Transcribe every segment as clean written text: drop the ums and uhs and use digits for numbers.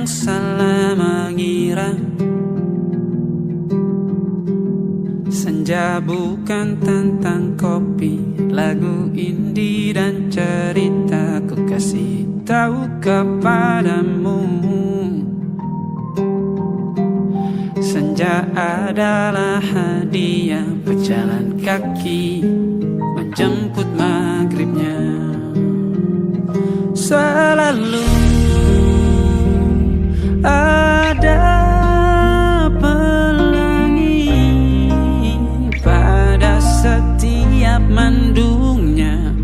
yang salah mengira senja bukan tentang kopi, lagu indie dan cerita ku kasih tahu kepadamu. Senja adalah hadiah pejalan kaki menjemput maghribnya. Selalu ada pelangi pada setiap mendungnya.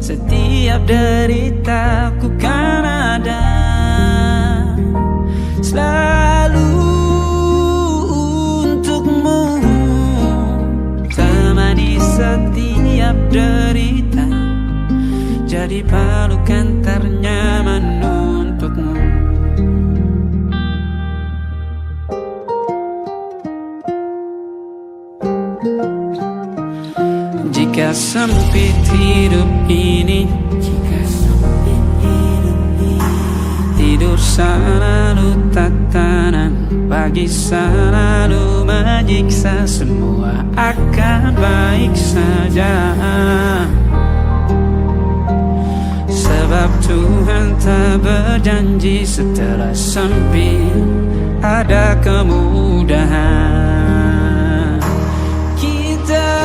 Setiap deritaku kan ada selalu untukmu, temani setiap derita, jadi pelukan ternyaman untukmu. Jika sempit hidup ini, tidur selalu tatanan, pagi selalu menyiksa, semua akan baik saja. Sebab Tuhan tak berjanji setelah sempit ada kemudahan. Kita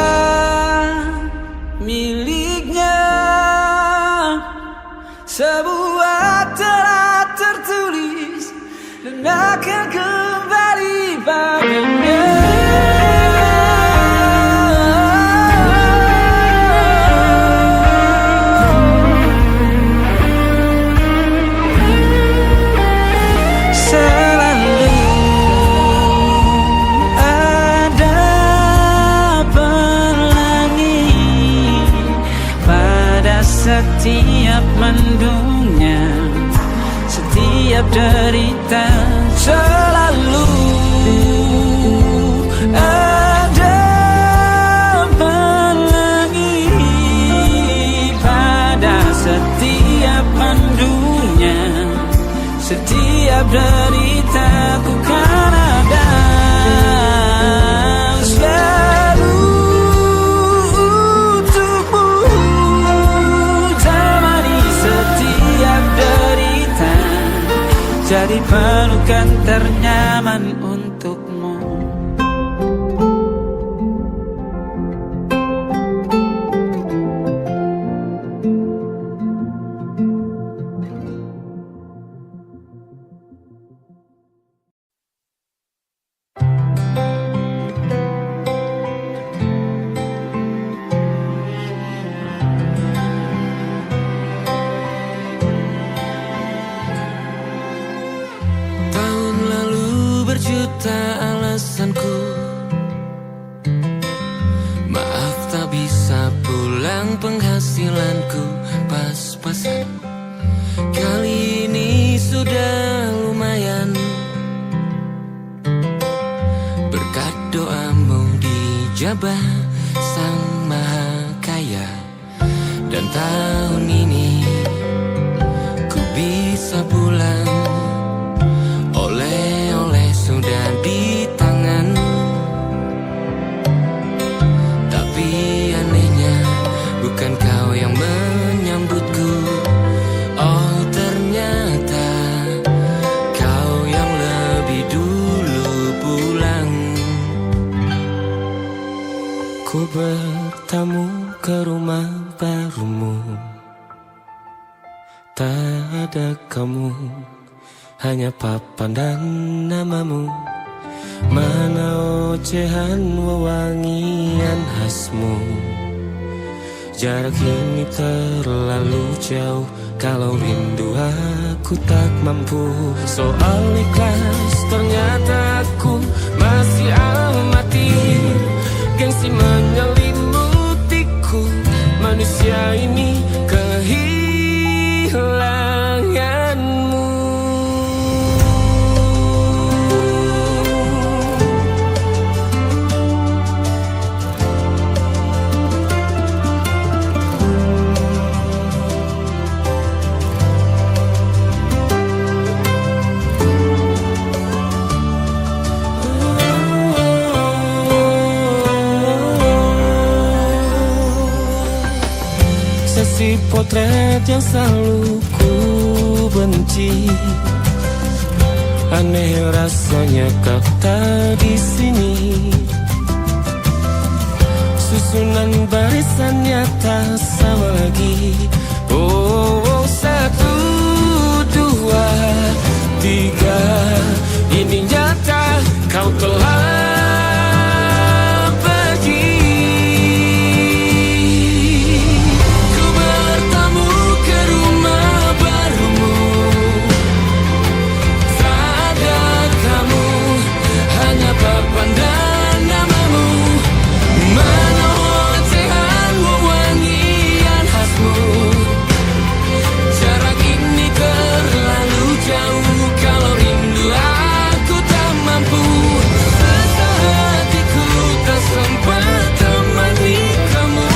miliknya, sebuah telah tertulis dan akan kembali padanya. Setiap mendungnya, setiap derita, selalu ada pelangi pada setiap mendungnya. Setiap derita ku kan ada selalu jadi pelukan ternyaman untukmu. Juta alasanku, maaf tak bisa pulang, penghasilanku pas-pasan. Kali ini sudah lumayan, berkat doamu dijabah Sang Maha Kaya. Dan tahun ini ku bisa pulang, sudah di tangan. Tapi anehnya bukan kau yang menyambutku. Oh ternyata kau yang lebih dulu pulang. Ku bertamu ke rumah barumu, tak ada kamu, hanya papan dan namamu. Mana ocehan wewangian khasmu. Jarak ini terlalu jauh, kalau rindu aku tak mampu. Soal ikhlas ternyata aku masih amati. Gengsi menyelimutiku, manusia ini kehilanganmu. seperti potret yang selalu ku benci. Aneh rasanya kau tak di sini. Susunan barisannya tak sama lagi. Oh, 1, 2, 3. Ini nyata kau telah pergi. Ku bertamu ke rumah barumu. Tak ada kamu, hanya papan dan namamu. Mana ocehan wewangian khasmu. Jarak ini terlalu jauh. Kalau rindu aku tak mampu. Hatiku tak sempat temani kamu.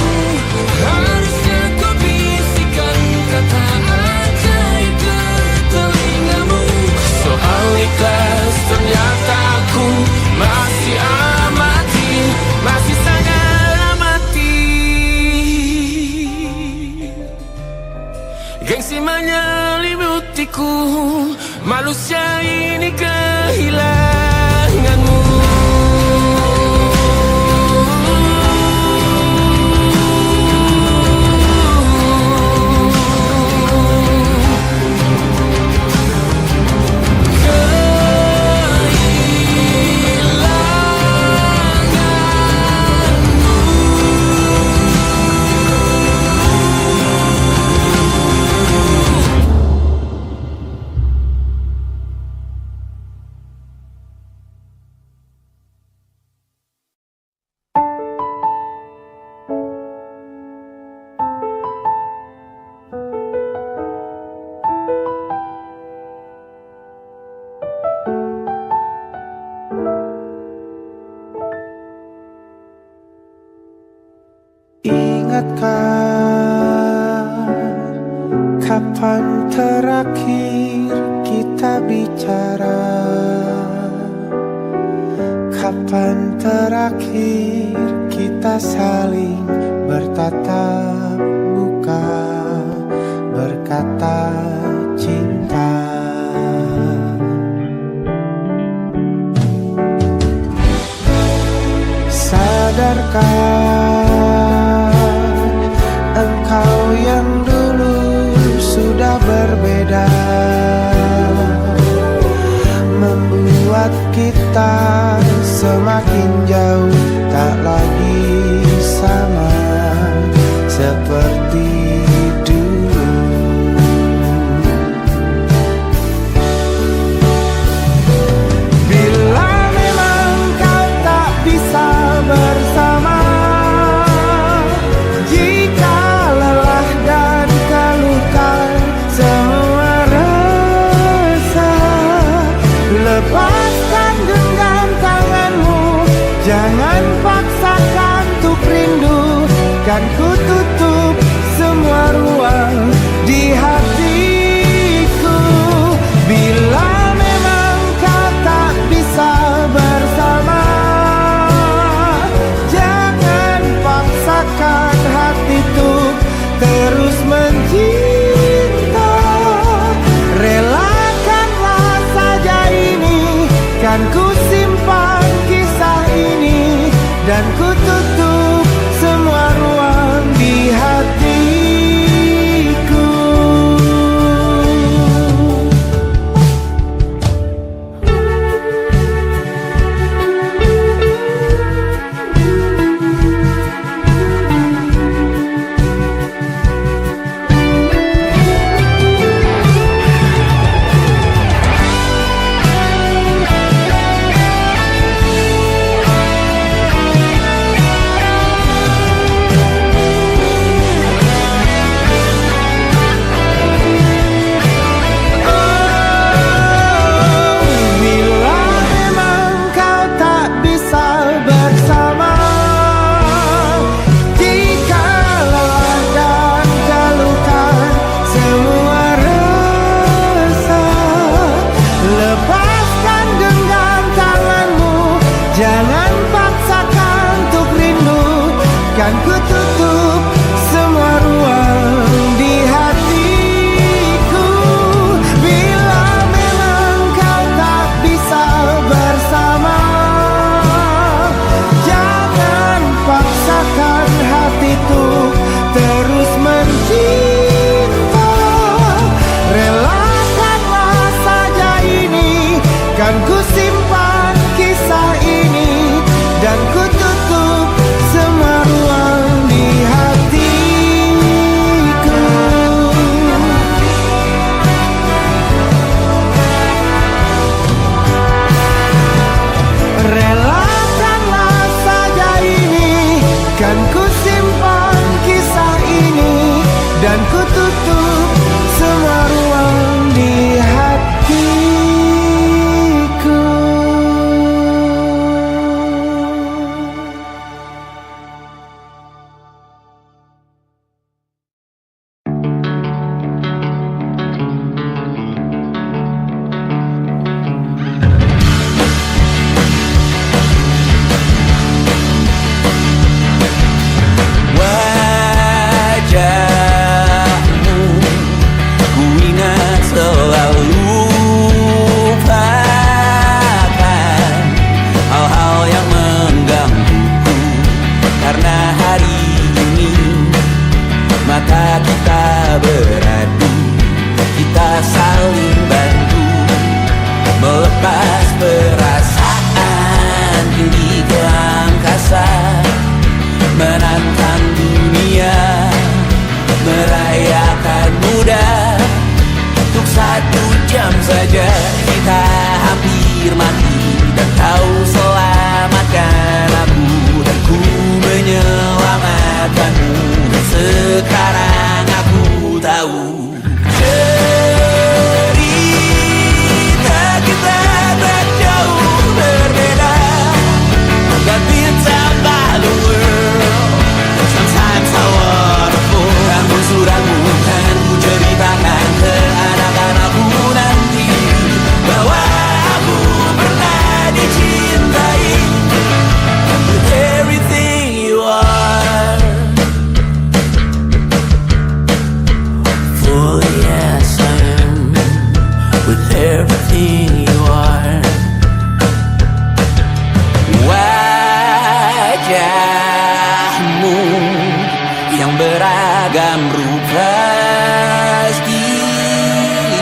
Harusnya kau bisikan kata ajaib ke telingamu. Soal ikhlas ternyata aku masih amati, masih sangat amati. Gengsi menyelimutiku, manusia ini kehilanganmu. Ingatkah kapan terakhir kita bicara? Kapan terakhir kita saling bertatap muka, berkata cinta? Sadarkah engkau yang dulu sudah berbeda, membuat kita semakin jauh, tak lagi sama seperti dulu. Bila memang kau tak bisa bersama, jika lelah dan keluhkan semua rasa, lepaskan genggam tanganmu, jangan paksakan untuk rindu. Kan ku tutup semua ruang di hatiku. Bila memang kau tak bisa bersama, jangan paksakan hati untuk terus mencinta. Relakanlah saja ini, kan ku simpan kisah ini, dan ku tutup semua ruang di hatiku. Kau selamatkan aku dan ku menyelamatkanmu. Dan sekarang aku tahu cerita kita tak jauh berbeda. But it's about the world. Sometimes I wanna fall. Namun suratmu kan ku ceritakan ke anak-anakku nanti bahwa aku pernah dicintai with everything you are. For yes I am with everything you are. Wajahmu yang beragam rupa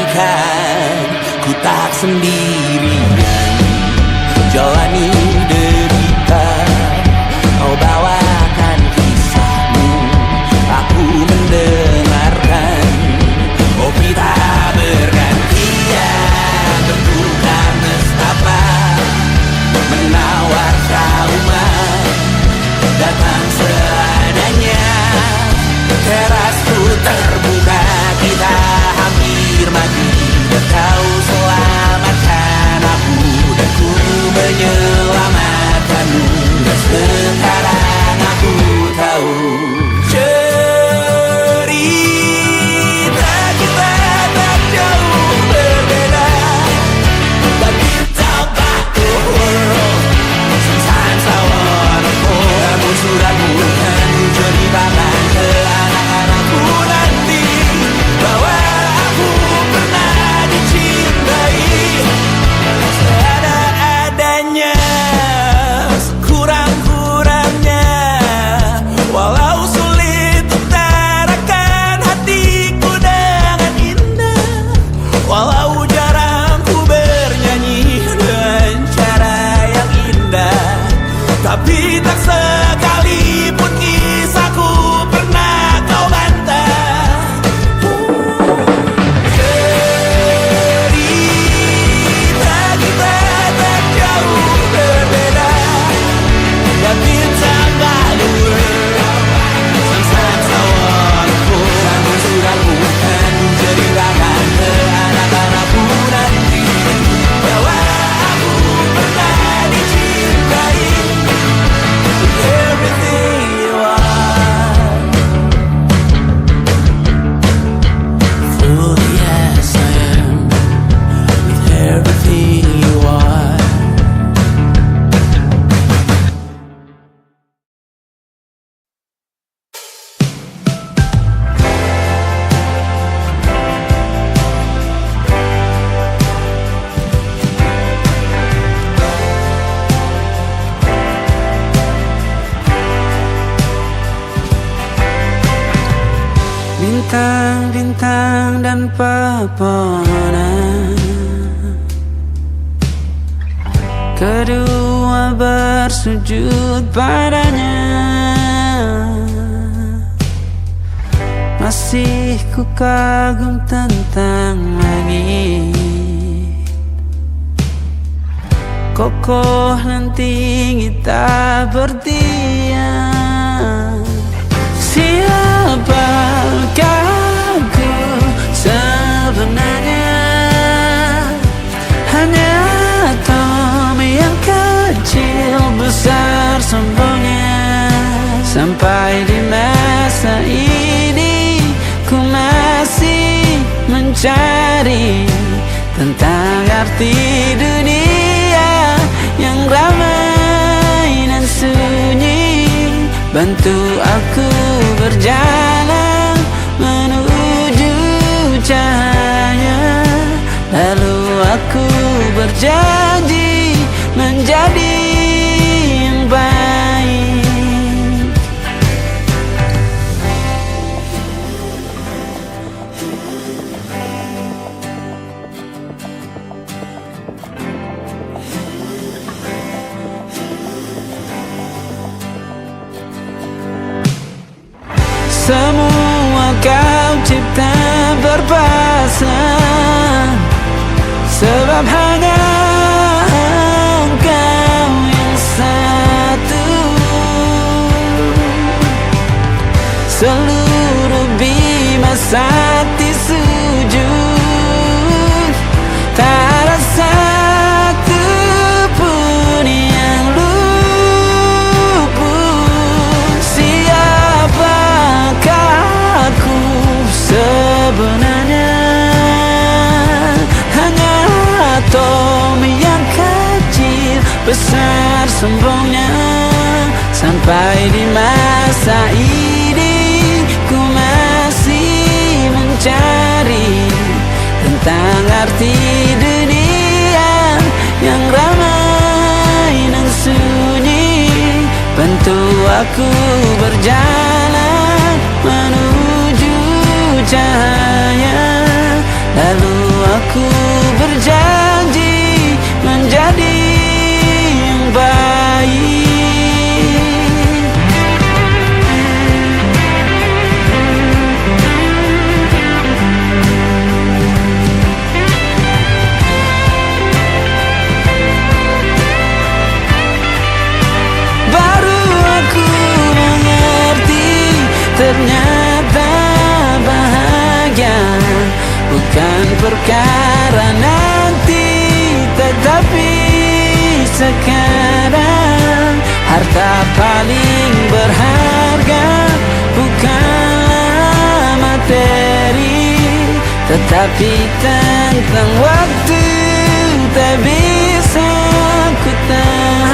pastikan ku tak sendirian jalani derita. Kau bawakan kisahmu, aku mendengarkan. Oh kita bergantian bertukar nestapa, menawar trauma datang seadanya. Terasku terbuka, kita hampir mati. Dan kau selamatkan aku dan ku menyelamatkanmu. Dan sekarang aku tahu cerita kita tak jauh berbeda. But it's about the world. Sometimes I wanna fall. Namun suratmu kan ku ceritakan ke anak-anakku nanti bahwa aku pernah dicintai seada-adanya, sekurang-kurangnya. Walau sulit utarakan hatiku dengan indah, walau jarang ku bernyanyi dengan cara yang indah, tapi tak sekalipun kisahku pernah kau bantah. Cerita kita tak jauh berbeda. But it's about the world. Sometimes I wanna fall. Namun suratmu kan ku ceritakan ke anak-anakku nanti bahwa aku pernah dicintai with everything you are. For yes I am with everything you are. Bintang-bintang dan pepohonan, kedua bersujud padanya. Masih ku kagum tentang langit, kokoh dan tinggi tak berdiam. Siapakah ku sebenarnya? Hanya atom yang kecil besar sombongnya. Sampai di masa ini ku masih mencari tentang arti dunia yang ramai dan sunyi. Bantu aku berjalan menuju cahaya. Lalu aku berjanji menjadi yang baik. Semua kau cipta berpasang, sebab hanya engkau sakti sujud. Tak ada satu pun yang luput. Siapakah aku sebenarnya? Hanya atom yang kecil, besar sombongnya. Sampai di masa ini ku masih mencari tentang arti dunia yang ramai dan sunyi. Bantu aku berjalan menuju cahaya, lalu aku berjanji menjadi yang baik. Ternyata bahagia bukan perkara nanti, tetapi sekarang. Harta paling berharga bukanlah materi, tetapi tentang waktu tak bisa ku tahan.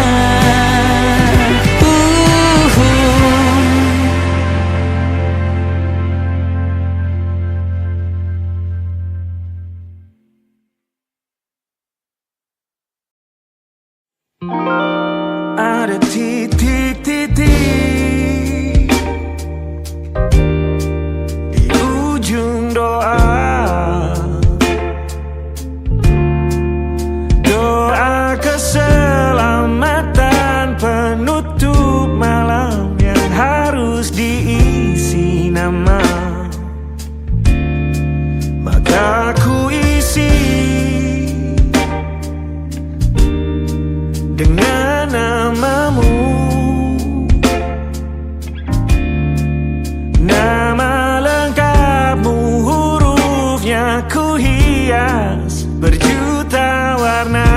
Ada titik-titik di ujung doa, doa keselamatan penutup malam yang harus diisi nama. Maka ku isi dengan namamu, nama lengkapmu, hurufnya ku hias berjuta warna.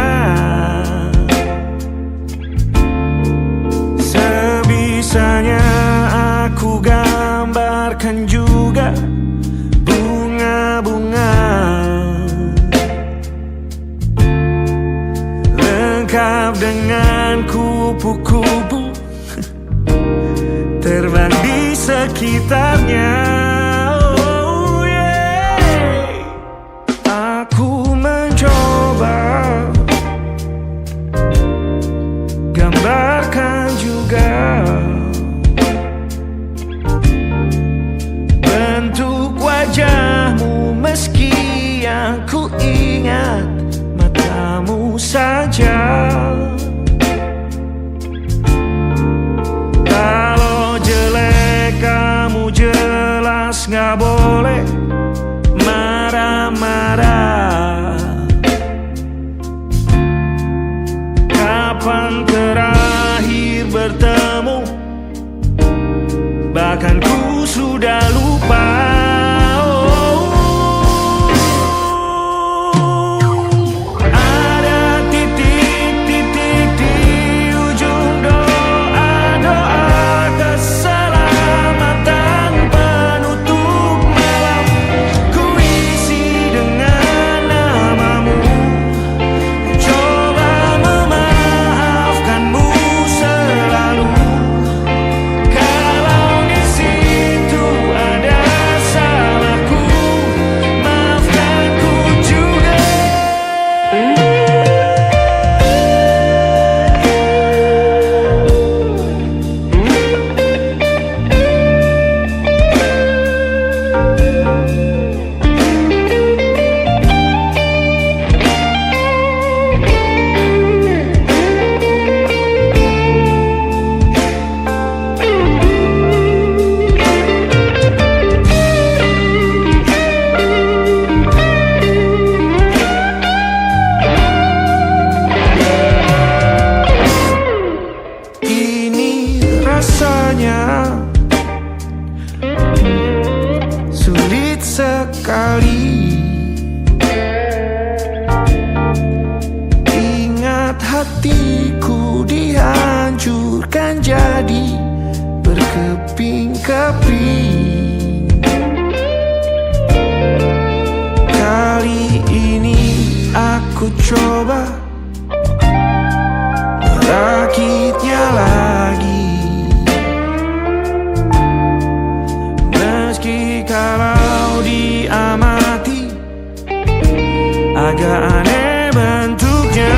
Sebisanya aku gambarkan juga bunga-bunga lengkap dengan kupu-kupu terbang di sekitarnya. Oh yeah. Aku mencoba gambarkan juga bentuk wajahmu, meski yang ku ingat matamu saja. Kalau jelek kamu jelas gak boleh marah-marah. Kapan terakhir bertemu, bahkan ku sudah lupa. Ada Aku dihancurkan jadi berkeping-keping. Kali ini aku coba merakitnya lagi. Meski kalau diamati agak aneh bentuknya.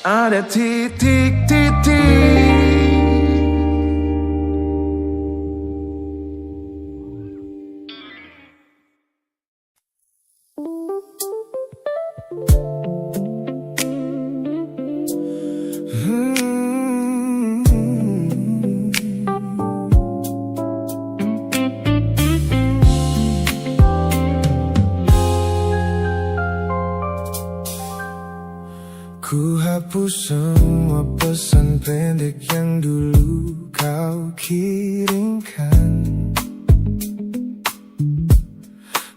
Ada titik-titik. Ku hapus semua pesan pendek yang dulu kau kirimkan.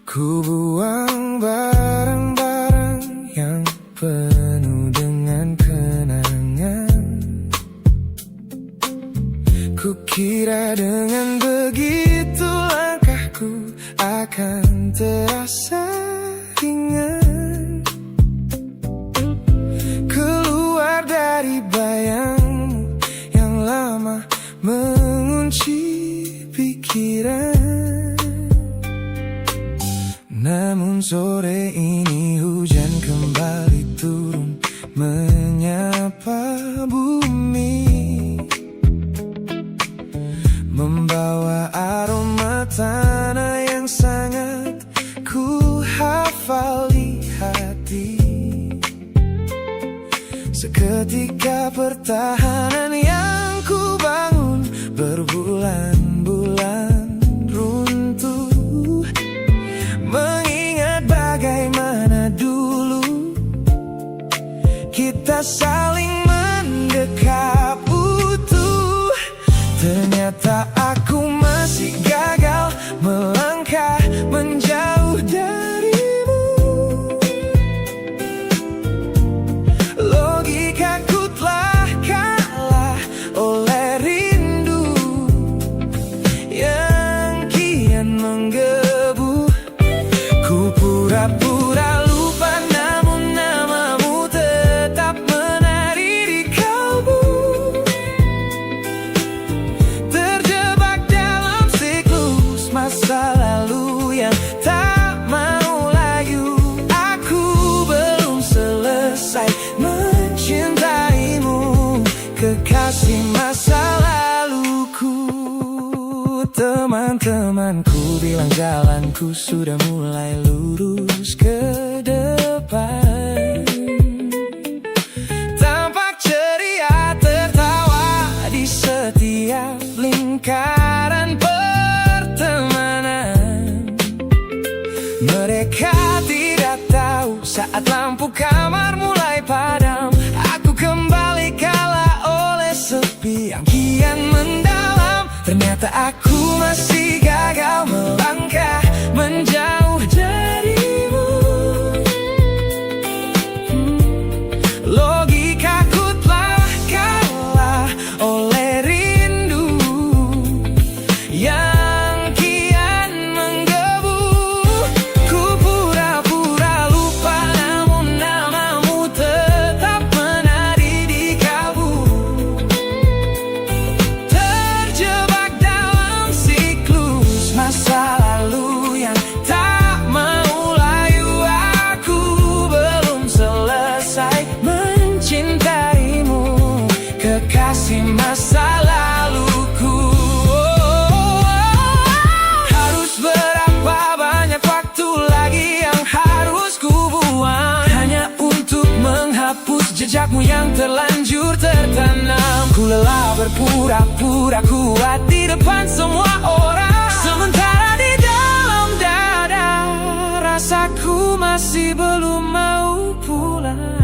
Ku buang barang-barang yang penuh dengan kenangan. Ku kira dengan begitu langkahku akan terasa ringan. Dari bayangmu yang lama mengunci pikiran. Namun sore ini hujan kembali turun menyapa bumi, membawa aroma tanah yang sangat ku hafali hati. Seketika pertahanan yang ku bangun berbulan-bulan runtuh. Mengingat bagaimana dulu kita saling mendekap utuh. Ternyata aku masih gagal melangkah menjauh darimu. Pura-pura lupa namun namamu tetap menari di kalbu. Terjebak dalam siklus masa lalu yang tak mau layu. Aku belum selesai mencintaimu, kekasih masa laluku. Teman-temanku bilang jalanku sudah mulai lurus ke depan. Tampak ceria tertawa di setiap lingkaran pertemanan. Mereka tidak tahu saat lampu kamar mulai padam, aku kembali kalah oleh sepi yang kian mendalam. Ternyata aku masih gagal melangkah menjauh darimu. Logikaku telah kalah oleh rindu. tanam. Ku lelah berpura-pura kuat di depan semua orang, sementara di dalam dada rasaku masih belum mau pulang.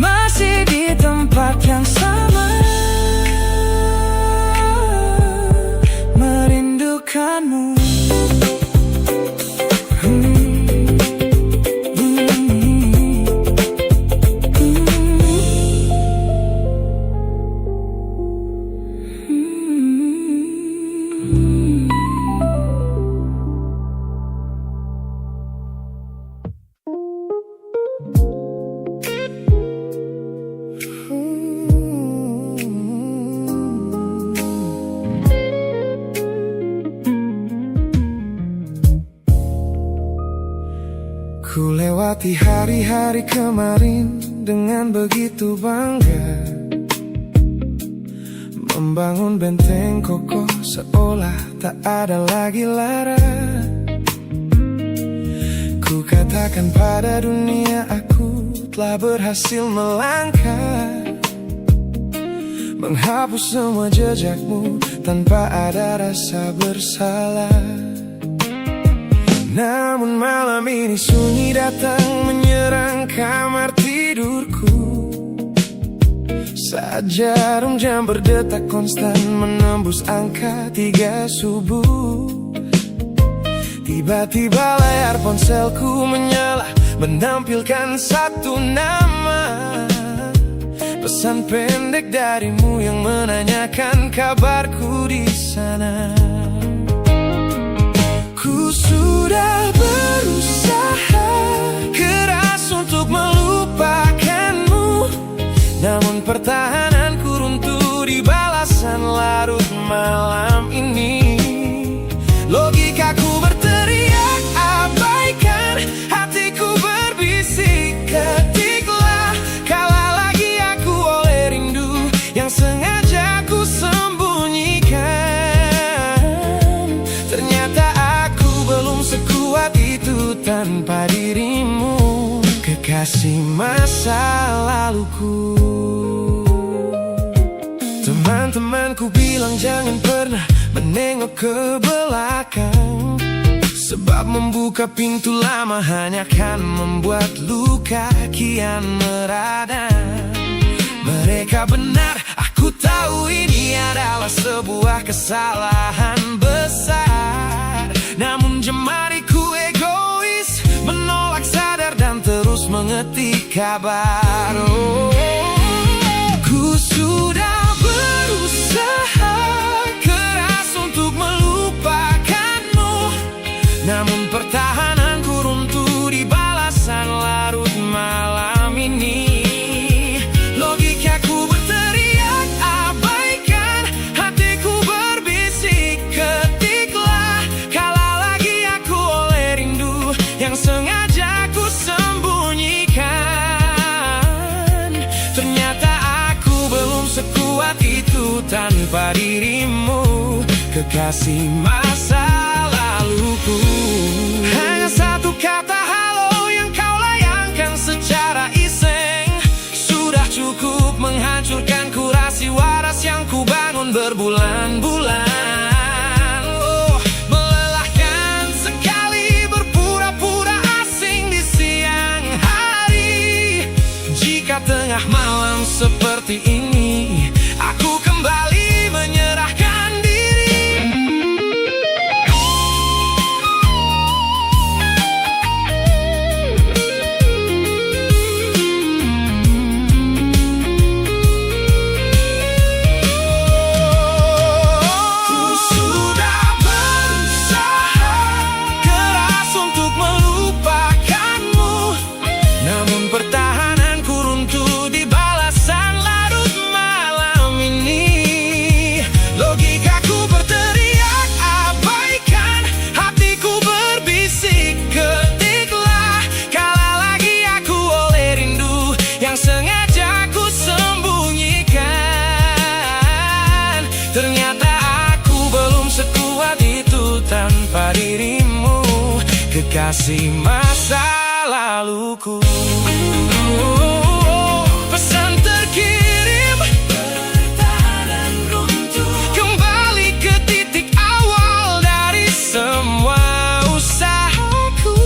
Masih di tempat yang sama, merindukanmu. Ku lewati hari-hari kemarin dengan begitu bangga, membangun benteng kokoh seolah tak ada lagi lara. Ku katakan pada dunia aku telah berhasil melangkah, menghapus semua jejakmu tanpa ada rasa bersalah. Namun malam ini sunyi datang menyerang kamar tidurku, saat jarum jam berdetak konstan menembus angka 3 subuh. Tiba-tiba layar ponselku menyala, menampilkan satu nama, pesan pendek darimu yang menanyakan kabarku di sana. Ku sudah berusaha keras untuk melupakanmu, namun pertahananku runtuh di balasan larut malam ini. Logikaku berteriak abaikan, hatiku berbisik ketiklah, kalah lagi aku oleh rindu yang sengaja ku sembunyikan. Ternyata belum sekuat itu tanpa dirimu, kekasih masa laluku. Teman-temanku bilang jangan pernah menengok ke belakang, sebab membuka pintu lama hanya akan membuat luka kian meradang. Mereka benar, aku tahu ini adalah sebuah kesalahan besar, namun jemariku egois menolak sadar dan terus mengetik kabar. Ku sudah berusaha keras untuk melupakanmu, namun pertahananku runtuh di balasan larut malam ini. Logikaku berteriak abaikan, hatiku berbisik ketiklah, kalah lagi aku oleh rindu yang sengaja ku sembunyikan. Ternyata aku belum sekuat itu tanpa dirimu, kekasih masa laluku. Hanya satu kata halo yang kau layangkan secara iseng, sudah cukup menghancurkan kurasi waras yang ku bangun. kasih masa laluku. Pesan terkirim, bertahan runtuh, kembali ke titik awal dari semua usahaku.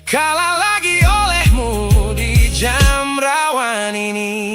Kalah lagi olehmu di jam rawan ini.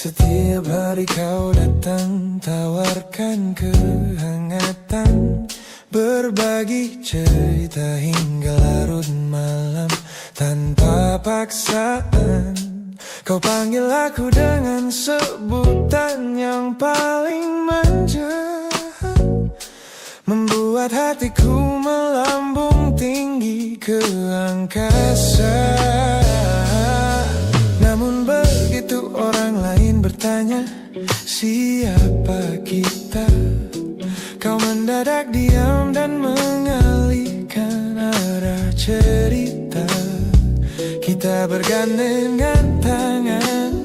Setiap hari kau datang, tawarkan kehangatan, berbagi cerita hingga larut malam tanpa paksaan. Kau panggil aku dengan sebutan yang paling manja, membuat hatiku melambung tinggi ke angkasa. Namun begitu orang lain bertanya, siapa kita? Kau mendadak diam dan mengalihkan arah cerita. Kita bergandengan tangan,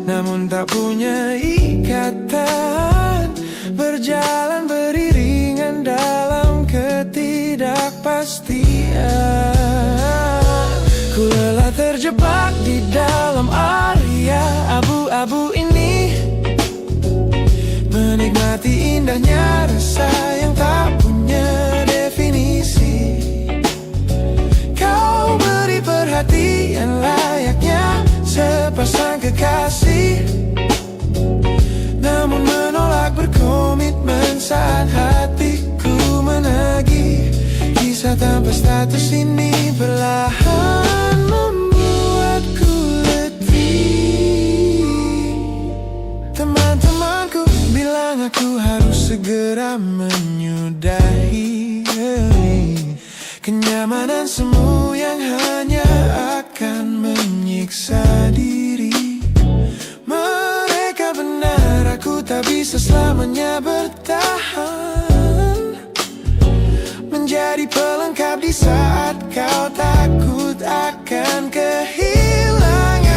namun tak punya ikatan, berjalan beriringan dalam ketidakpastian. Ku lelah terjebak di dalam area abu-abu ini, menikmati indahnya rasa yang tak punya definisi. Kau beri perhatian layaknya sepasang kekasih, namun menolak berkomitmen saat hatiku menagih. Kisah tanpa status ini perlahan membuatku letih. Teman-temanku bilang aku harus segera menyudahi kenyamanan semu yang hanya akan menyiksa diri. Mereka benar, aku tak bisa selamanya bertahan, menjadi pelengkap di saat kau takut akan kehilangan.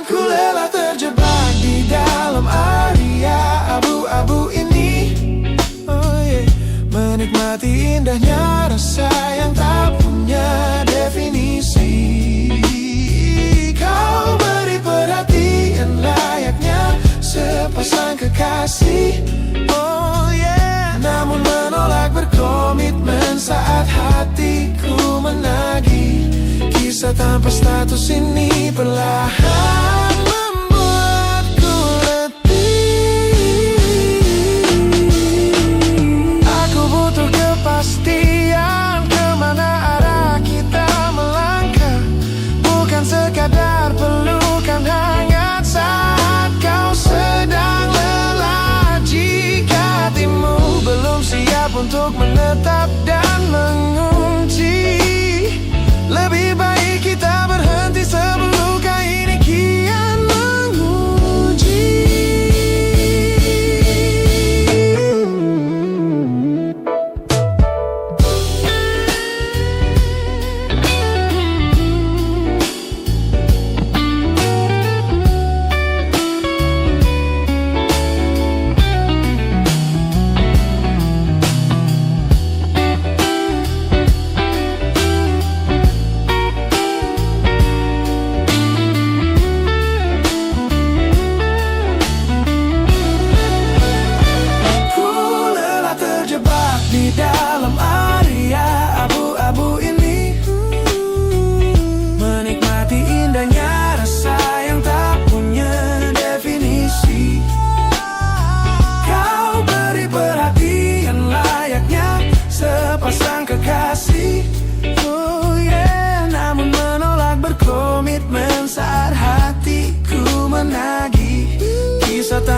Ku lelah terjebak di dalam area abu-abu ini, menikmati indahnya rasa yang tak punya definisi. Kau beri perhatian layaknya sepasang kekasih, namun menolak berkomitmen saat hatiku menagih. Kisah tanpa status ini perlahan membuatku letih. Aku butuh kepastian kemana arah kita melangkah, bukan sekadar pelukan hangat saat kau sedang lelah. Jika hatimu belum siap untuk menetap dan mengunci, lebih baik kita berhenti sebelum luka ini kian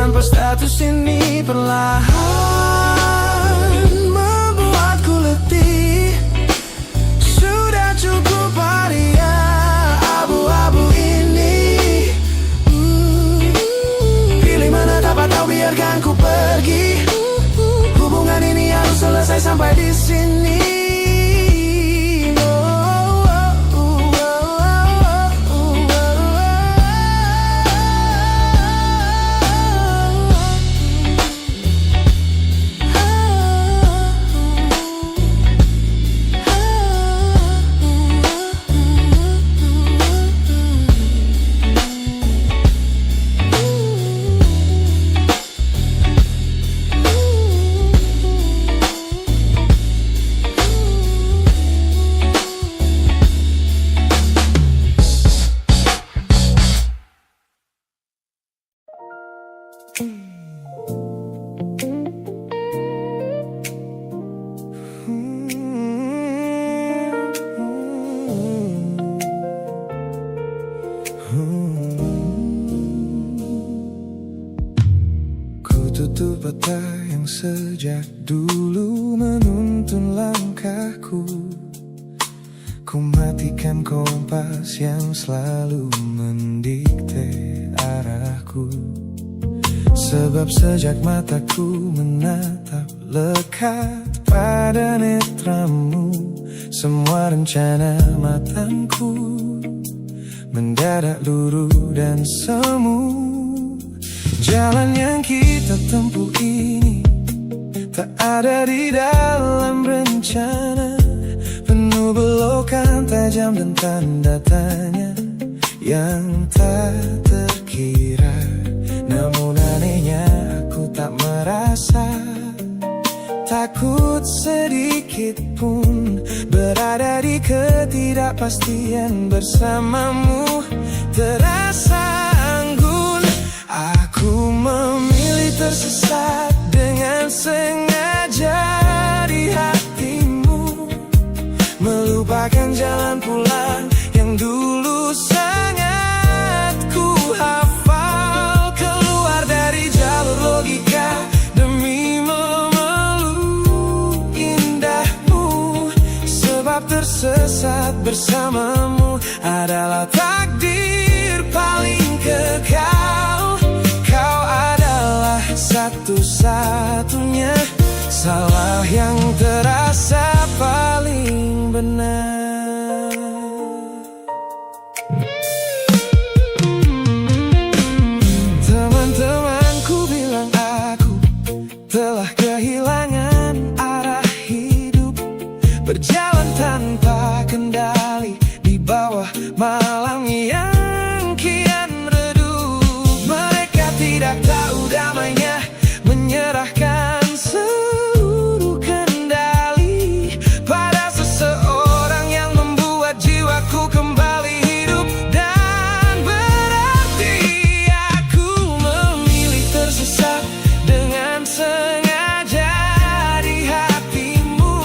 tanpa status ini perlahan membuatku letih. Sudah cukup waria abu-abu ini. Pilih mana dapat tahu, biarkan ku pergi. Hubungan ini harus selesai sampai di sini. Ku tutup mata yang sejak dulu menuntun langkahku. Ku matikan kompas yang selalu mendikte arahku. Sebab sejak mataku menatap lekat pada netramu, semua rencana matangku mendadak luruh dan semu. Jalan yang kita tempuh ini tak ada di dalam rencana, penuh belokan tajam dan tanda tanya yang tak terkira. Namun anehnya aku tak merasa takut sedikit pun berada di ketidakpastian bersamamu. Terasa anggun, aku memilih tersesat dengan sengaja di hatimu, melupakan jalan pulang yang dulu sangat ku hafal. Keluar dari jalur logika demi memeluk indahmu, sebab tersesat bersamamu adalah takdir paling kekal. Kau adalah satu-satunya salah yang terasa paling benar. Teman-temanku bilang aku telah kehilangan arah hidup, berjalan tanpa kendali di bawah malam yang kian redup. Mereka tidak tahu damainya menyerahkan seluruh kendali pada seseorang yang membuat jiwaku kembali hidup dan berarti. Aku memilih tersesat dengan sengaja di hatimu,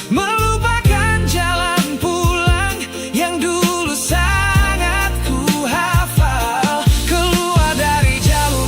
melupakan jalan pulang yang dulu sangat ku hafal. Keluar dari jalur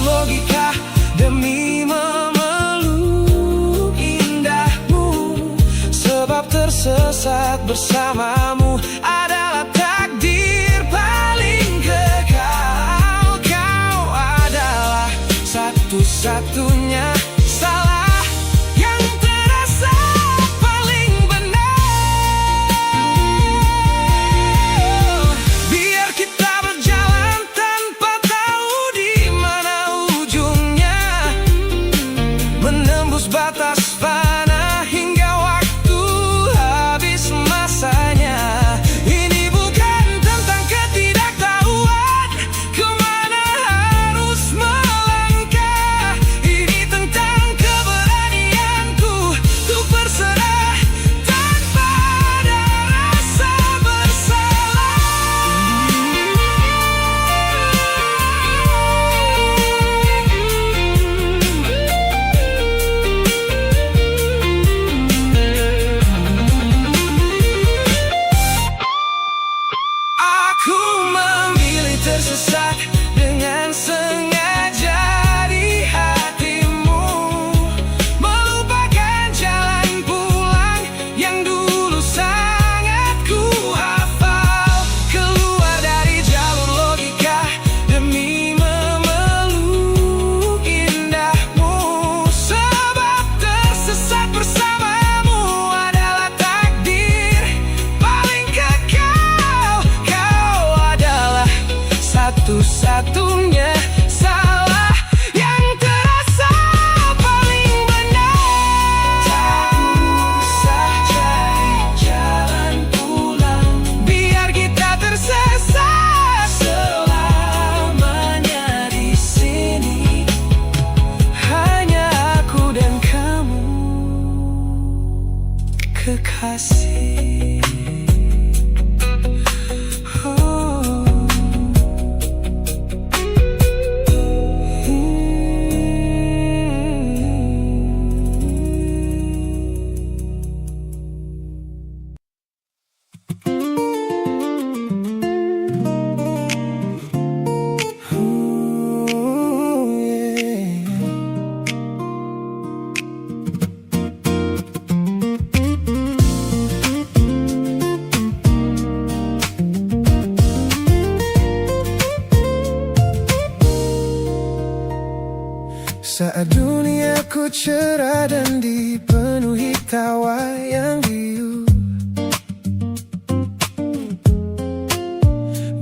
Saat duniaku cerah dan dipenuhi tawa yang riuh,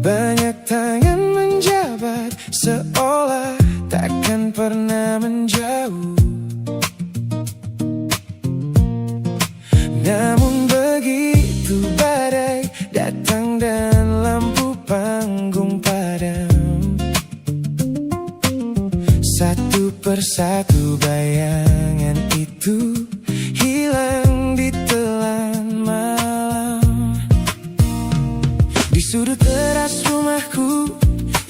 banyak tangan menjabat seolah takkan pernah menjauh. Namun begitu badai datang dan lampu panggung padam, satu persatu bayangan itu hilang di telan malam. Di sudut teras rumahku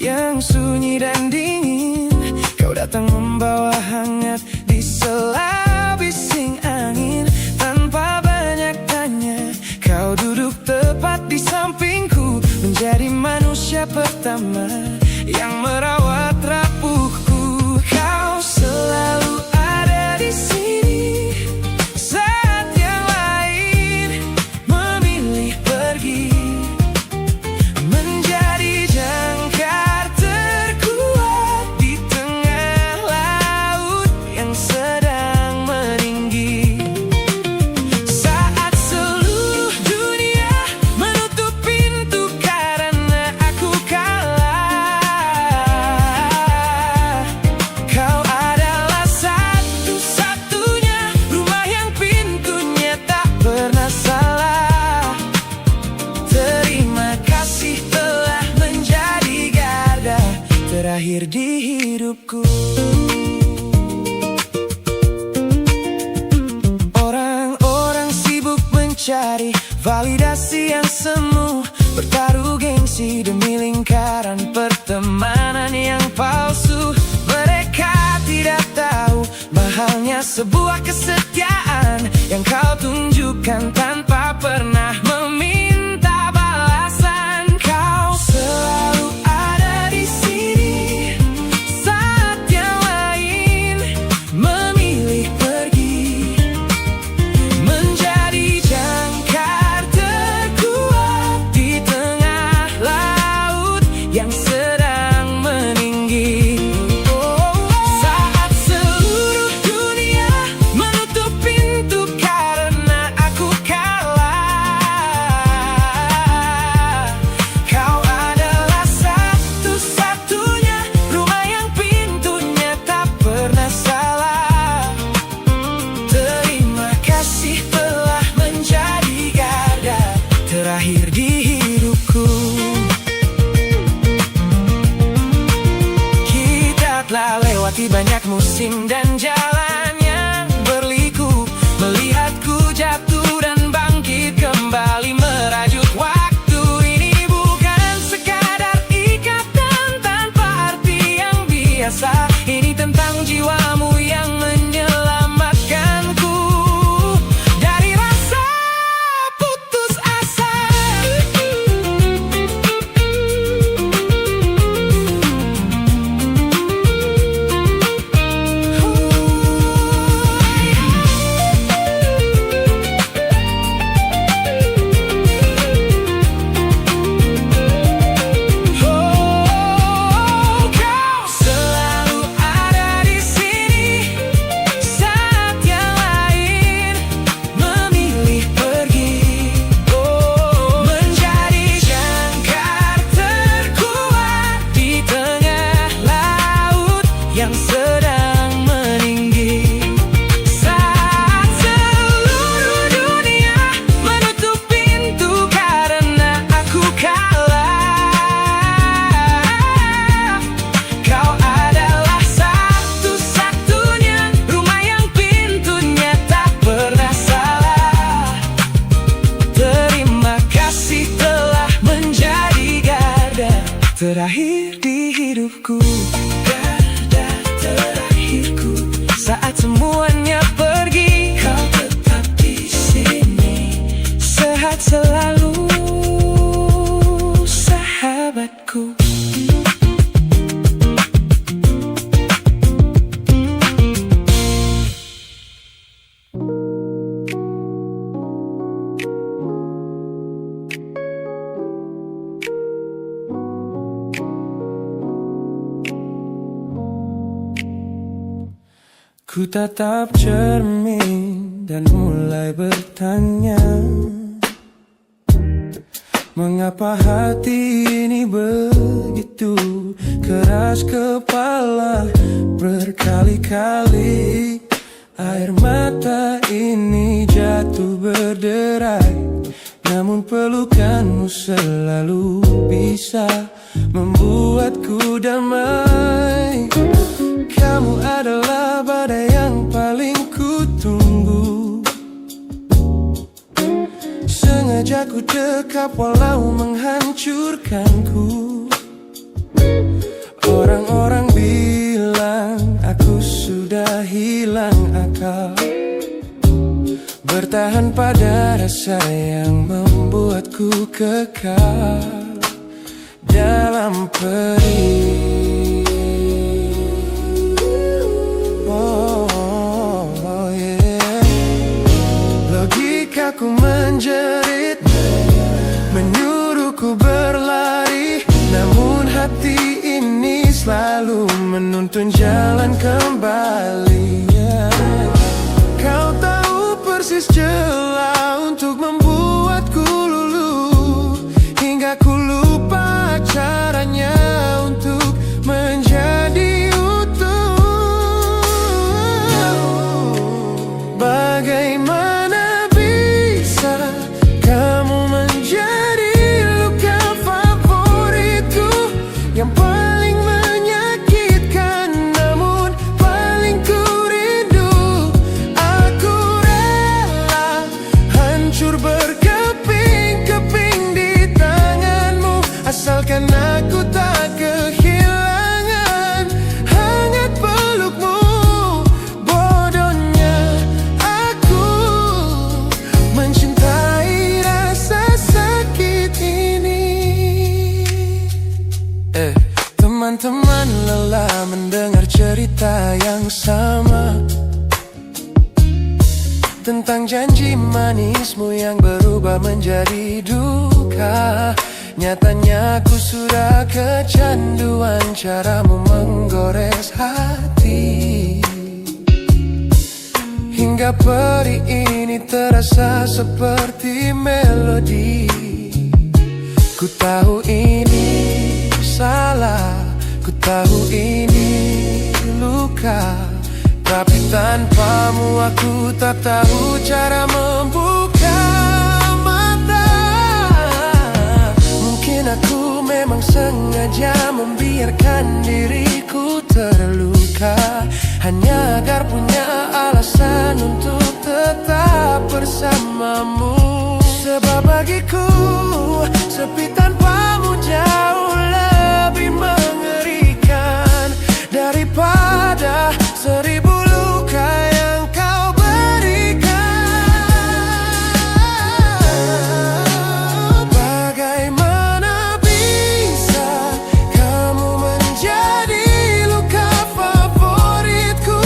yang sunyi dan dingin, kau datang membawa hangat di sela bising angin. Tanpa banyak tanya, kau duduk tepat di sampingku, menjadi manusia pertama yang merawat rapuhku. Kau selalu ada di sini saat yang lain memilih pergi, menjadi jangkar terkuat di tengah laut yang sedang meninggi. Saat seluruh dunia menutup pintu karena aku kalah, kau adalah satu-satunya rumah yang pintunya tak pernah salah. Terima kasih telah menjadi garda terakhir di hidupku. Orang-orang sibuk mencari validasi yang semu, bertaruh gengsi demi lingkaran pertemanan yang palsu. Mereka tidak tahu mahalnya sebuah kesetiaan yang kau tunjukkan tanpa pernah meminta balasan. Kau selalu ada di sini saat yang lain memilih pergi, menjadi jangkar terkuat di tengah laut yang sedang meninggi. Saat seluruh dunia menutup pintu karena aku kalah, kau adalah satu-satunya rumah yang pintunya tak pernah salah. Terima kasih telah menjadi garda terakhir di hidupku. Kita telah lewati banyak musim dan jalan yang berliku, melihatku jatuh dan bangkit kembali merajut waktu. Ini bukan sekadar ikatan tanpa arti yang biasa, ini tentang jiwamu yang menyelamatkanku dari rasa putus asa. Kau selalu ada di sini saat yang lain memilih pergi, menjadi jangkar terkuat di tengah laut yang sedang meninggi. Saat seluruh dunia menutup pintu karena aku kalah, kau adalah satu-satunya rumah yang pintunya tak pernah salah. Terima kasih telah menjadi garda terakhir di hidupku, garda terakhirku. Saat semuanya pergi, kau tetap di sini, sehat selalu, sahabatku. Ku tatap cermin dan mulai bertanya, mengapa hati ini begitu keras kepala? Berkali-kali air mata ini jatuh berderai, namun pelukanmu selalu bisa membuatku damai. Kamu adalah badai yang paling ku tunggu, sengaja ku dekap walau menghancurkanku. Orang-orang bilang aku sudah hilang akal, bertahan pada rasa yang membuatku kekal dalam perih. Oh, yeah. Logikaku menjerit, menyuruhku berlari, namun hati ini selalu menuntun jalan kembali. Kau tahu persis celah untuk membuatku luluh, hingga ku lupa caranya untuk menjadi utuh. Bagaimana bisa kamu menjadi luka favoritku, yang paling menyakitkan namun paling ku rindu. Aku rela hancur berkeping-keping di tanganmu, asalkan aku tak kehilangan hangat pelukmu. Bodohnya aku mencintai rasa sakit ini. Teman-teman lelah mendengar cerita yang sama tentang janji manismu yang berubah menjadi duka. Nyatanya aku sudah kecanduan caramu menggores hati, hingga perih ini terasa seperti melodi. Ku tahu ini salah, ku tahu ini luka, tapi tanpamu aku tak tahu cara membuka mata. Mungkin aku memang sengaja membiarkan diriku terluka, hanya agar punya alasan untuk tetap bersamamu. Sebab bagiku sepi tanpamu jauh lebih mengerikan daripada 1000 luka yang kau berikan. Bagaimana bisa kamu menjadi luka favoritku,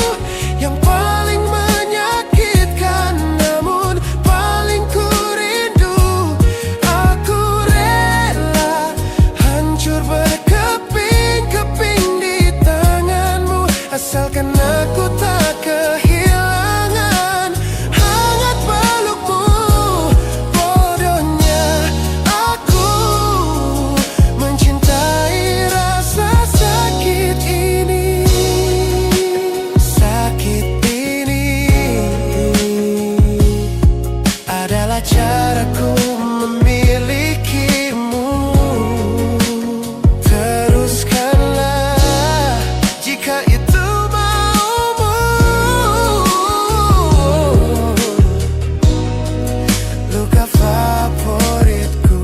yang paling menyakitkan namun paling ku rindu. Aku rela hancur berkeping-keping di tanganmu, asalkan aku tak kehilangan hangat pelukmu. Bodohnya aku mencintai rasa sakit ini. Sakit ini adalah caraku memilikimu. Teruskanlah jika itu maumu. Luka favoritku.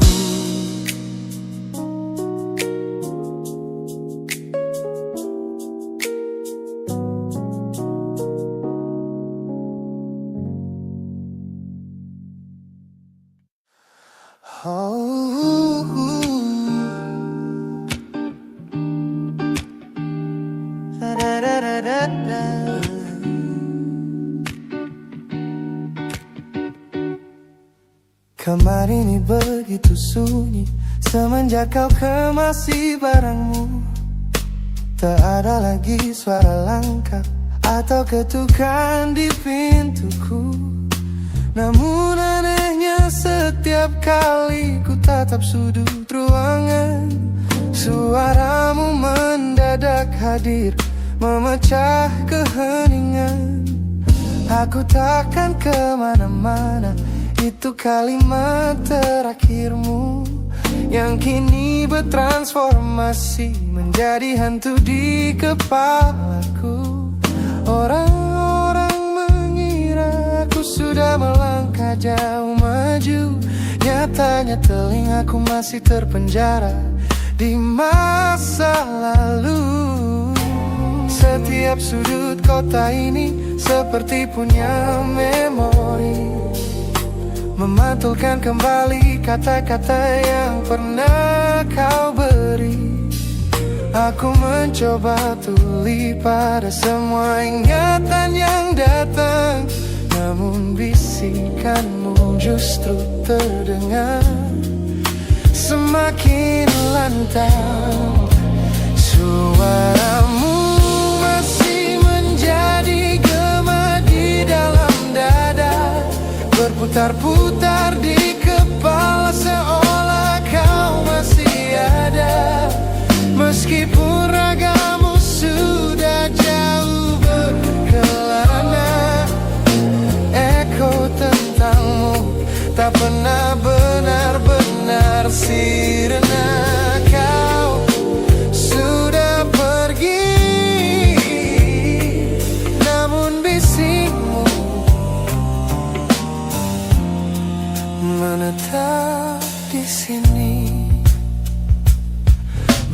Kamar ini begitu sunyi semenjak kau kemasi barangmu. Tak ada lagi suara langkah atau ketukan di pintuku. Namun anehnya setiap kali ku tatap sudut ruangan, suaramu mendadak hadir, memecah keheningan. Aku takkan kemana-mana, itu kalimat terakhirmu yang kini bertransformasi menjadi hantu di kepalaku. Orang-orang mengira aku sudah melangkah jauh maju, nyatanya telingaku masih terpenjara di masa lalu. Setiap sudut kota ini seperti punya memori, memantulkan kembali kata-kata yang pernah kau beri. Aku mencoba tuli pada semua ingatan yang datang, namun bisikanmu justru terdengar semakin lantang. Suaramu masih menjadi gema di dalam dada, berputar-putar di kepala seolah kau masih ada. Meskipun ragamu sudah jauh berkelana, eko tentangmu tak pernah benar-benar sirna. Kau sudah pergi, namun bisikmu menetap di sini.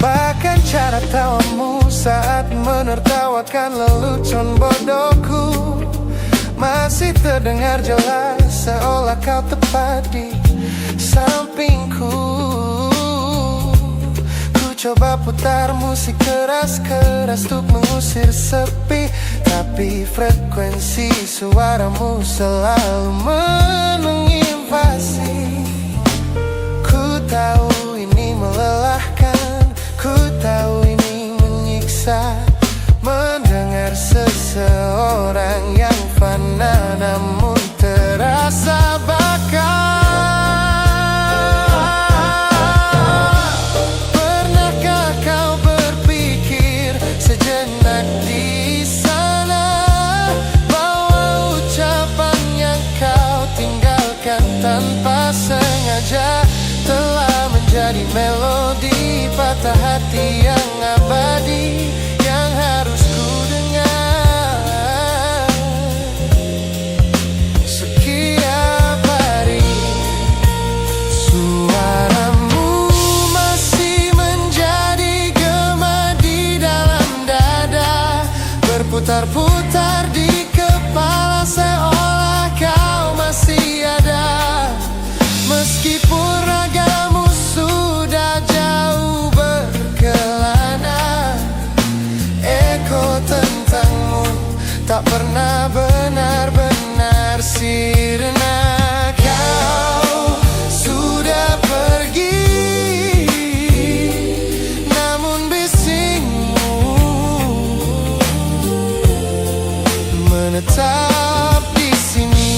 Bahkan cara tawamu saat menertawakan lelucon bodohku masih terdengar jelas, seolah kau tepat di sampingku. Ku coba putar musik keras-keras untuk mengusir sepi, tapi frekuensi suaramu selalu menginvasi. Ku tahu ini melelahkan, ku tahu ini menyiksa, mendengar seseorang yang fana namun terasa bakal. Pernahkah kau berpikir sejenak di sana bahwa ucapan yang kau tinggalkan tanpa sengaja telah menjadi melodi patah hati yang abadi yang harus ku dengar setiap hari. Suaramu masih menjadi gema di dalam dada, berputar-putar di kepala seolah kau masih ada. Meskipun ragamu sudah jauh berkelana, eko tentangmu tak pernah benar-benar sirna. Kau sudah pergi, namun bisikmu menetap di sini.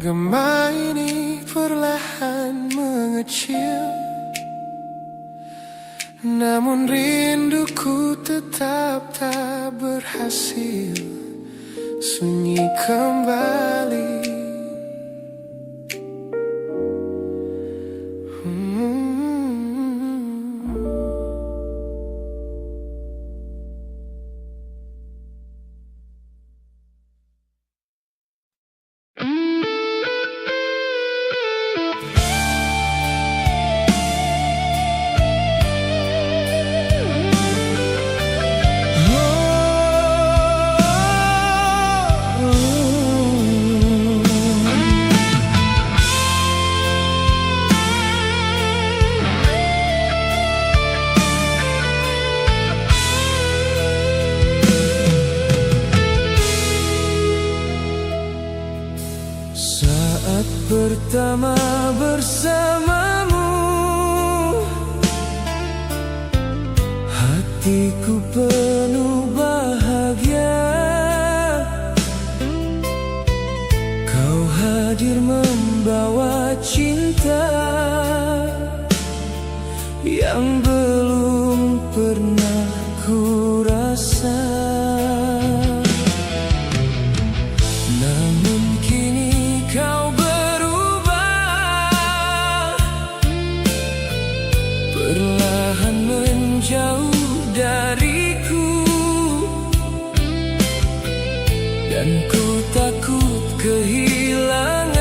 Gema ini perlahan mengecil, namun rinduku tetap tak berhasil sunyi kembali. pertama bersamamu, hatiku penuh bahagia. Kau hadir membawa cinta yang belum pernah ku rasa. Namun kini kau berubah, perlahan menjauh dariku, dan ku takut kehilangan